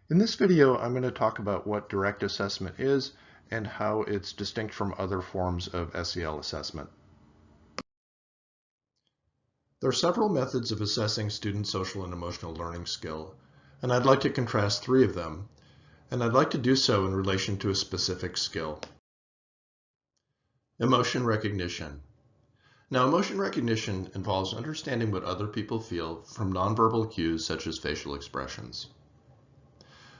In this video, I'm going to talk about what direct assessment is and how it's distinct from other forms of SEL assessment. There are several methods of assessing student social and emotional learning skill, and I'd like to contrast three of them, and I'd like to do so in relation to a specific skill. Emotion recognition. Now, emotion recognition involves understanding what other people feel from nonverbal cues such as facial expressions.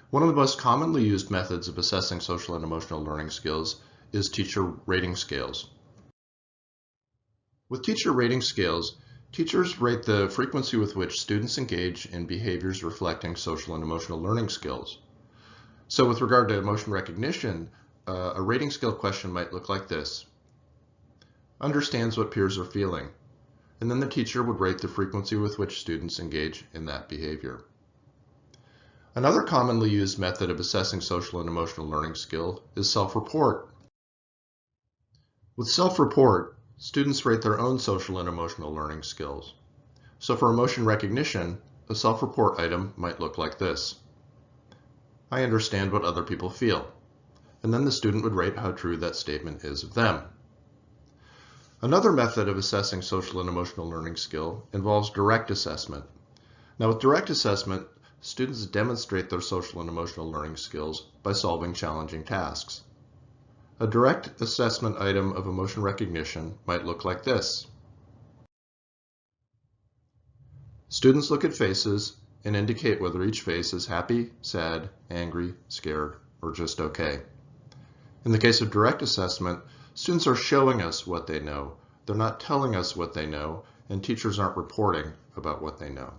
One of the most commonly used methods of assessing social and emotional learning skills is teacher rating scales. With teacher rating scales, teachers rate the frequency with which students engage in behaviors reflecting social and emotional learning skills. So with regard to emotion recognition, a rating scale question might look like this. Understands what peers are feeling, and then the teacher would rate the frequency with which students engage in that behavior. Another commonly used method of assessing social and emotional learning skill is self-report. With self-report, students rate their own social and emotional learning skills. So for emotion recognition, a self-report item might look like this. I understand what other people feel, and then the student would rate how true that statement is of them. Another method of assessing social and emotional learning skill involves direct assessment. Now with direct assessment, students demonstrate their social and emotional learning skills by solving challenging tasks. A direct assessment item of emotion recognition might look like this. Students look at faces and indicate whether each face is happy, sad, angry, scared, or just okay. In the case of direct assessment, students are showing us what they know. They're not telling us what they know, and teachers aren't reporting about what they know.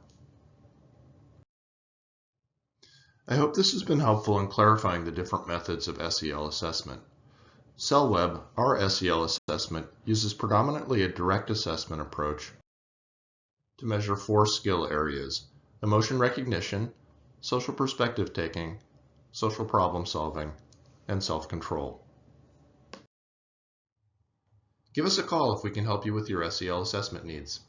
I hope this has been helpful in clarifying the different methods of SEL assessment. SELweb, our SEL assessment, uses predominantly a direct assessment approach to measure four skill areas: emotion recognition, social perspective taking, social problem solving, and self-control. Give us a call if we can help you with your SEL assessment needs.